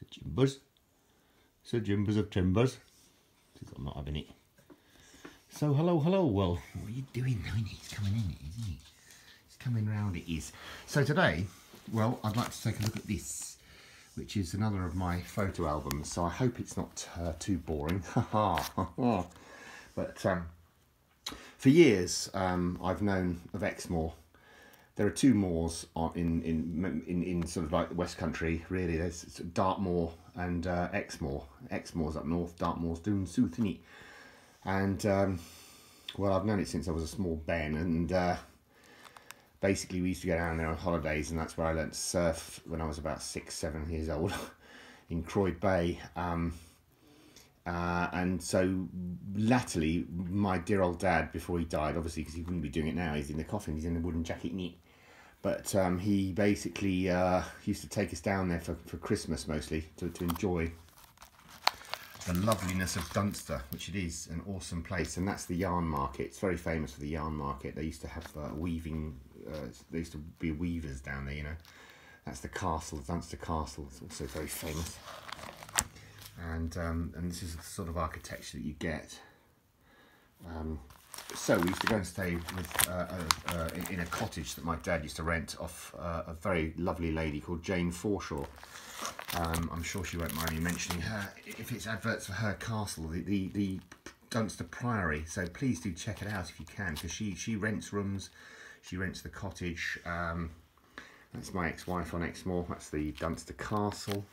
Jimbers. Sir Jimbers of Timbers. I'm not having it. So hello. Well, what are you doing now? He's coming in, isn't he? He's coming round, it is. So today, well, I'd like to take a look at this, which is another of my photo albums. So I hope it's not too boring. But for years, I've known of Exmoor. There are two moors in sort of like the West Country, really. There's Dartmoor and Exmoor. Exmoor's up north, Dartmoor's down south, isn't it? And, well, I've known it since I was a small ben, and basically we used to go down there on holidays, and that's where I learnt to surf when I was about 6-7 years old in Croyd Bay. And so latterly, my dear old dad, before he died, obviously because he wouldn't be doing it now, he's in the coffin, he's in the wooden jacket knit. But he basically used to take us down there for Christmas mostly to enjoy the loveliness of Dunster, which it is an awesome place. And that's the yarn market. It's very famous for the yarn market. They used to have weaving, there used to be weavers down there, you know. That's the castle, the Dunster Castle. It's also very famous. And this is the sort of architecture that you get. So we used to go and stay with in a cottage that my dad used to rent off a very lovely lady called Jane Forshaw. I'm sure she won't mind me mentioning her if it's adverts for her castle, the Dunster Priory. So please do check it out if you can, because she rents rooms, she rents the cottage. That's my ex-wife on Exmoor. That's the Dunster Castle.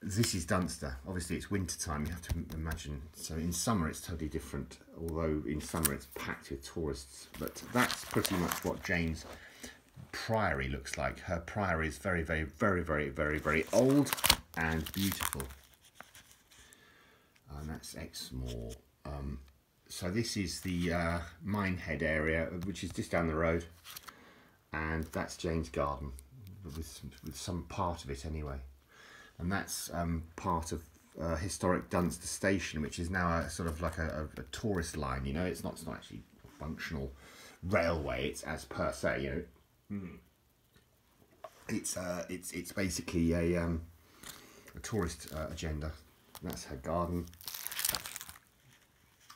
This is Dunster. Obviously it's winter time, you have to imagine. So in summer it's totally different, although in summer it's packed with tourists. But that's pretty much what Jane's priory looks like. Her priory is very, very, very, very, very, very old and beautiful. And that's Exmoor. So this is the Minehead area, which is just down the road. And that's Jane's garden, with some part of it anyway. And that's part of historic Dunster Station, which is now a sort of like a tourist line. You know, it's not actually a functional railway. It's as per se, you know. It's basically a tourist agenda. That's her garden.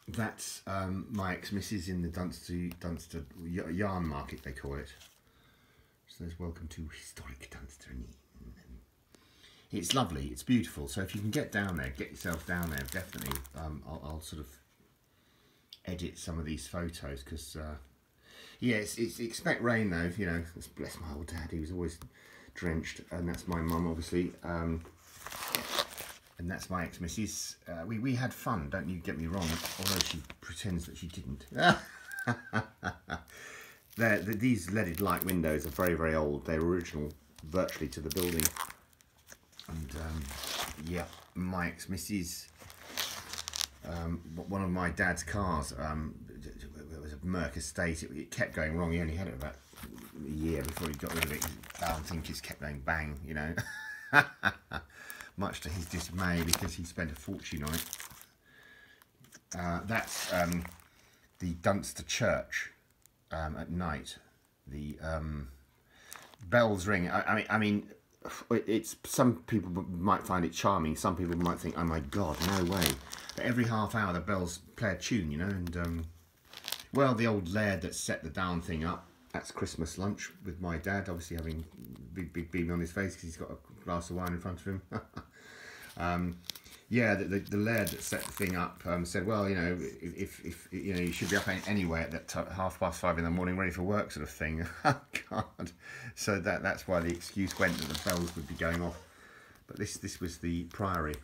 That's my ex-missus in the Dunster yarn market, they call it. So there's welcome to historic Dunster. It's lovely, it's beautiful. So if you can get down there, get yourself down there, definitely. I'll sort of edit some of these photos, because yeah, it's expect rain though, you know. Bless my old dad, he was always drenched. And that's my mum, obviously, and that's my ex-missus. We had fun, don't you get me wrong, although she pretends that she didn't. These leaded light windows are very, very old. They're original virtually to the building. And yeah, my ex-missus, one of my dad's cars, it was a Merc Estate. It kept going wrong. He only had it about a year before he got rid of it. His valve thing just kept going bang, you know. Much to his dismay, because he spent a fortune on it. That's the Dunster Church at night. The bells ring. I mean, it's, some people might find it charming, some people might think, oh my god, no way. But every half hour the bells play a tune, you know. And well, the old laird that set the down thing up, that's Christmas lunch with my dad, obviously having big beam on his face because he's got a glass of wine in front of him. Yeah, the laird that set the thing up said, well, you know, if you know, you should be up anyway at that 5:30 in the morning, ready for work, sort of thing. Oh God! So that's why the excuse went that the bells would be going off. But this was the priory,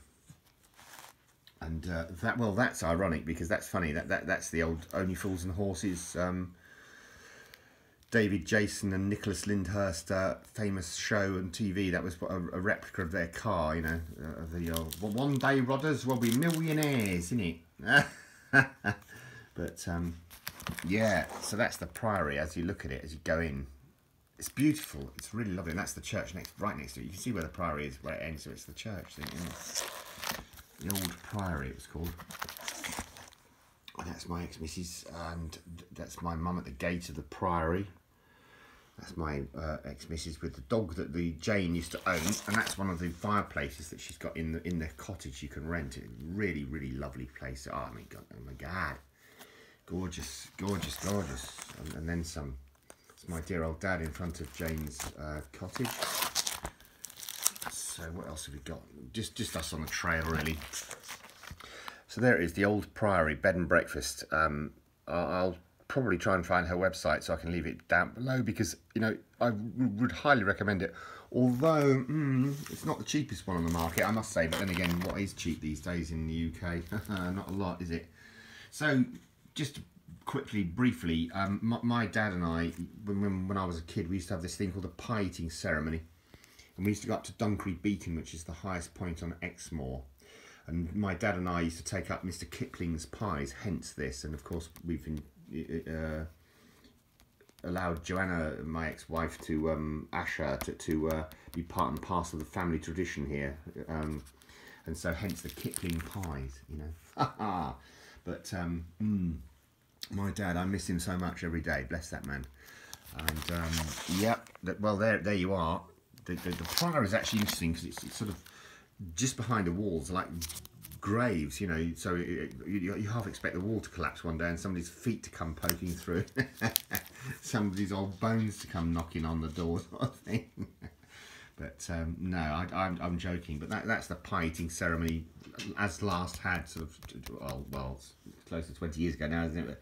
and that's ironic, because that's funny. That's the old Only Fools and Horses. David Jason and Nicholas Lyndhurst famous show on TV. That was a replica of their car, you know, of the old, well, one day Rodders will be millionaires, isn't it? But yeah, so that's the priory as you look at it, as you go in. It's beautiful, it's really lovely, and that's the church right next to it. You can see where the priory is, where it ends, so it's the church thing, isn't it? The old priory, it was called. And that's my ex-missus, and that's my mum at the gate of the priory. That's my ex-missus with the dog that the Jane used to own, and that's one of the fireplaces that she's got in the cottage you can rent. It really, really lovely place. Oh, my God, gorgeous, gorgeous, gorgeous, and then some. It's my dear old dad in front of Jane's cottage. So what else have we got? Just us on the trail, really. So there it is, the old priory bed and breakfast. I'll probably try and find her website so I can leave it down below, because I would highly recommend it, although it's not the cheapest one on the market, I must say. But then again, what is cheap these days in the UK? Not a lot, is it? So just quickly, briefly, my dad and I, when I was a kid, we used to have this thing called the pie eating ceremony, and we used to go up to Dunkery Beacon, which is the highest point on Exmoor. And my dad and I used to take up Mr. Kipling's pies, hence this. And of course, we've allowed Joanna, my ex-wife, to Asher, to be part and parcel of the family tradition here. And so hence the Kipling pies, But my dad, I miss him so much every day. Bless that man. And yep, well, there you are. The priory is actually interesting because it's sort of just behind the walls, like graves, so you half expect the wall to collapse one day and somebody's feet to come poking through, somebody's old bones to come knocking on the door, sort of thing. But no, I'm joking. But that's the pie eating ceremony as last had sort of, well, it's close to 20 years ago now, isn't it? But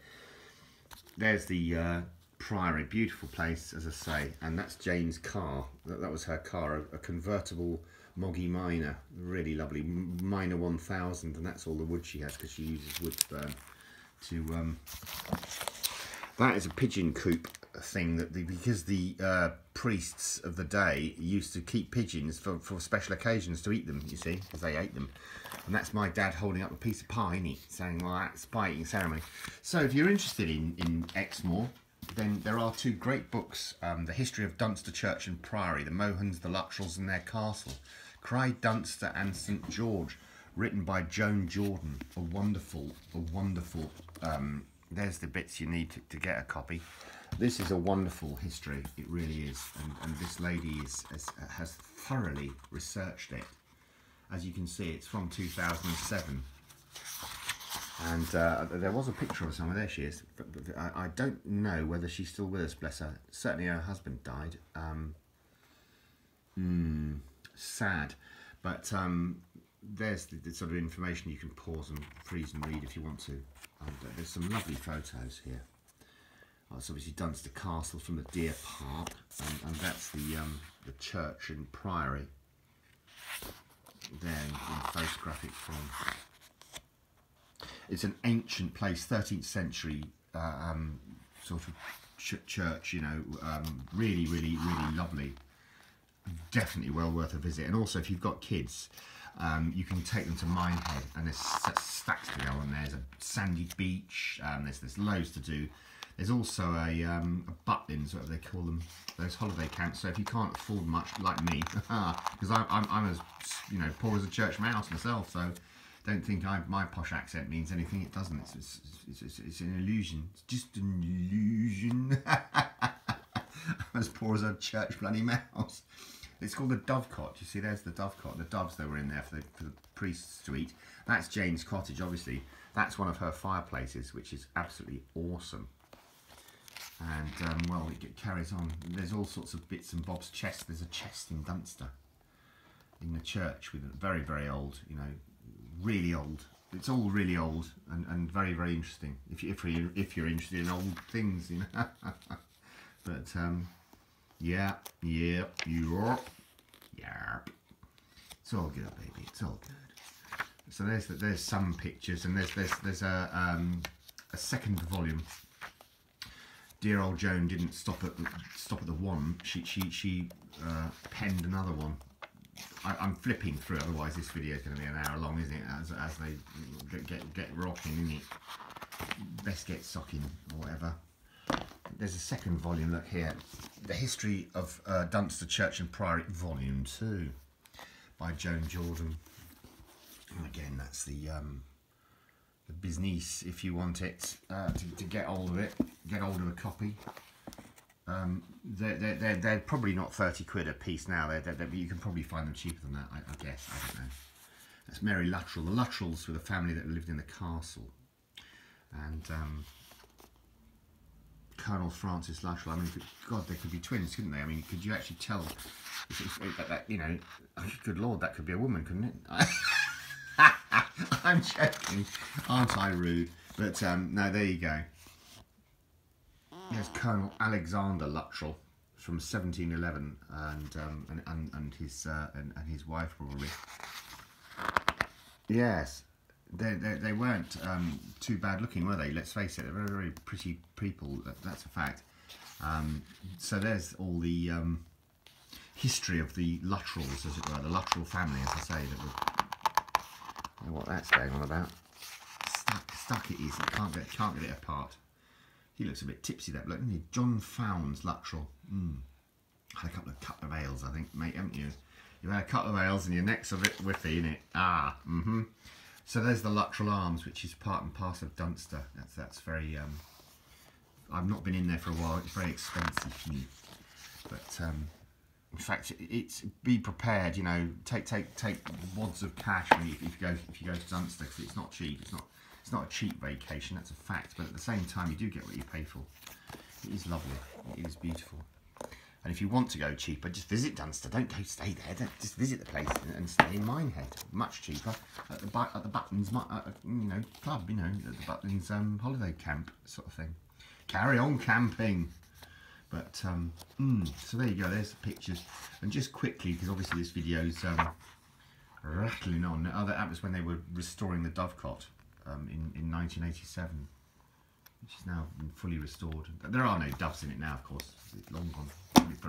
there's the priory, beautiful place, as I say, and that's Jane's car. That was her car, a convertible Moggy Miner, really lovely Miner 1000, and that's all the wood she has because she uses wood to burn. That is a pigeon coop thing because the priests of the day used to keep pigeons for special occasions to eat them, you see, because they ate them. And that's my dad holding up a piece of pie, isn't he? Saying, well, that's pie eating ceremony. So if you're interested in Exmoor, then there are two great books, The History of Dunster Church and Priory, the Mohans, the Luttrells and their castle, Cry Dunster and St George, written by Joan Jordan. A wonderful, there's the bits you need to get a copy. This is a wonderful history, it really is, and this lady has thoroughly researched it. As you can see, it's from 2007. And there was a picture of someone. There she is. But I don't know whether she's still with us, bless her. Certainly her husband died. Sad. But there's the sort of information you can pause and freeze and read if you want to. And, there's some lovely photos here. That's obviously Dunster Castle from the Deer Park. And that's the church and priory there in photographic form. It's an ancient place, 13th century sort of church, really, really, really lovely. Definitely well worth a visit. And also, if you've got kids, you can take them to Minehead, and there's stacks to go on there. There's a sandy beach, there's loads to do. There's also a Butlins, what do they call them, those holiday camps. So if you can't afford much, like me, because I'm as poor as a church mouse myself, so don't think my posh accent means anything. It doesn't. It's an illusion. It's just an illusion. I'm as poor as a church bloody mouse. It's called the Dovecot. You see, there's the Dovecot. The doves that were in there for the priests to eat. That's Jane's cottage, obviously. That's one of her fireplaces, which is absolutely awesome. And well, it carries on. There's all sorts of bits and bobs. Chest. There's a chest in Dunster, in the church, with a very, very old, really old. It's all really old and very, very interesting. If you're interested in old things, But yeah, you're, it's all good, baby. It's all good. So there's some pictures, and there's a second volume. Dear old Joan didn't stop at the one. She penned another one. I'm flipping through, otherwise this video is going to be an hour long, isn't it? As they get rocking, isn't it? Best get socking or whatever. There's a second volume. Look here, The History of Dunster Church and Priory, Volume 2, by Joan Jordan. And again, that's the business if you want it to get hold of it. Get hold of a copy. They're probably not 30 quid a piece now. You can probably find them cheaper than that, I guess. I don't know. That's Mary Luttrell. The Luttrells were the family that lived in the castle. And Colonel Francis Luttrell. I mean, God, they could be twins, couldn't they? I mean, could you actually tell? You know, good Lord, that could be a woman, couldn't it? I'm joking. Aren't I rude? But no, there you go. There's Colonel Alexander Luttrell from 1711, and his wife probably. Yes, they weren't too bad looking, were they? Let's face it, they're very, very pretty people. That's a fact. So there's all the history of the Luttrells, as it were, the Luttrell family, as I say. That were, I don't know what that's going on about. Stuck it is. Can't get it apart. He looks a bit tipsy, that bloke, doesn't he? John Fownes Luttrell. Had a couple of ales, I think, mate, haven't you? You've had a couple of ales and your neck's a bit whiffy, isn't it? So there's the Luttrell Arms, which is part and parcel of Dunster. That's very. I've not been in there for a while. It's very expensive, but in fact, it's be prepared. You know, take wads of cash if you go to Dunster, because it's not cheap. It's not a cheap vacation. That's a fact. But at the same time, you do get what you pay for. It is lovely. It is beautiful. And if you want to go cheaper, just visit Dunster. Don't go stay there. Just visit the place and stay in Minehead. Much cheaper at the Butlins, you know, club. You know, at the Butlins holiday camp sort of thing. Carry on camping. But so there you go. There's the pictures. And just quickly, because obviously this video's rattling on. That was when they were restoring the Dovecot in 1987. Which is now fully restored. There are no doves in it now, of course. It's long gone.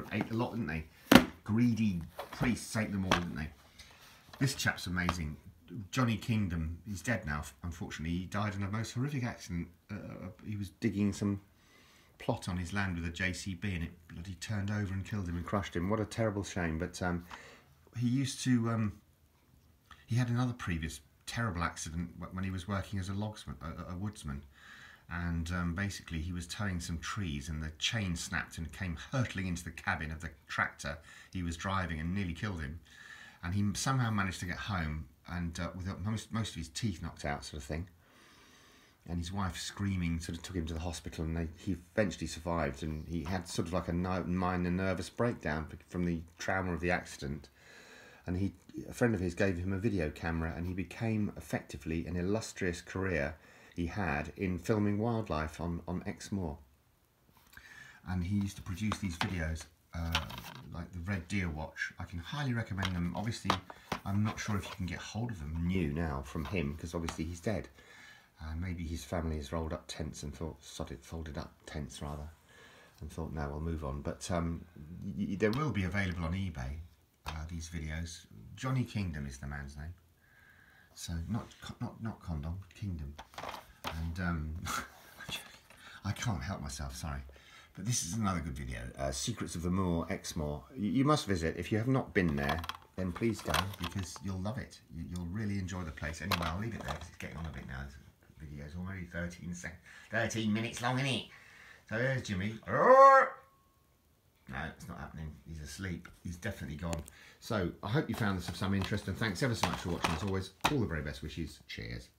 They ate a lot, didn't they? Greedy priests ate them all, didn't they? This chap's amazing. Johnny Kingdom, he's dead now, unfortunately. He died in a most horrific accident. He was digging some plot on his land with a JCB and it bloody turned over and killed him and crushed him. What a terrible shame. But he used to... he had another previous terrible accident when he was working as a logsman, a woodsman. And basically he was towing some trees and the chain snapped and came hurtling into the cabin of the tractor he was driving and nearly killed him. And he somehow managed to get home and with most of his teeth knocked out, sort of thing. And his wife screaming sort of took him to the hospital, and he eventually survived, and he had sort of like a minor nervous breakdown from the trauma of the accident. And a friend of his gave him a video camera, and he became effectively an illustrious career he had in filming wildlife on Exmoor. And he used to produce these videos like the Red Deer Watch. I can highly recommend them. Obviously, I'm not sure if you can get hold of them new now from him, because obviously he's dead. Maybe his family has rolled up tents and thought, sod it, folded up tents rather, and thought, no, we'll move on. But there will be available on eBay, these videos. Johnny Kingdom is the man's name. So not Condom, Kingdom. And I can't help myself, sorry. But this is another good video. Secrets of the Moor, Exmoor. You must visit. If you have not been there, then please go, because you'll love it. You'll really enjoy the place. Anyway, I'll leave it there because it's getting on a bit now. This video's already 13 minutes long, isn't it? So there's Jimmy. No, it's not happening. He's asleep. He's definitely gone. So I hope you found this of some interest, and thanks ever so much for watching. As always, all the very best wishes. Cheers.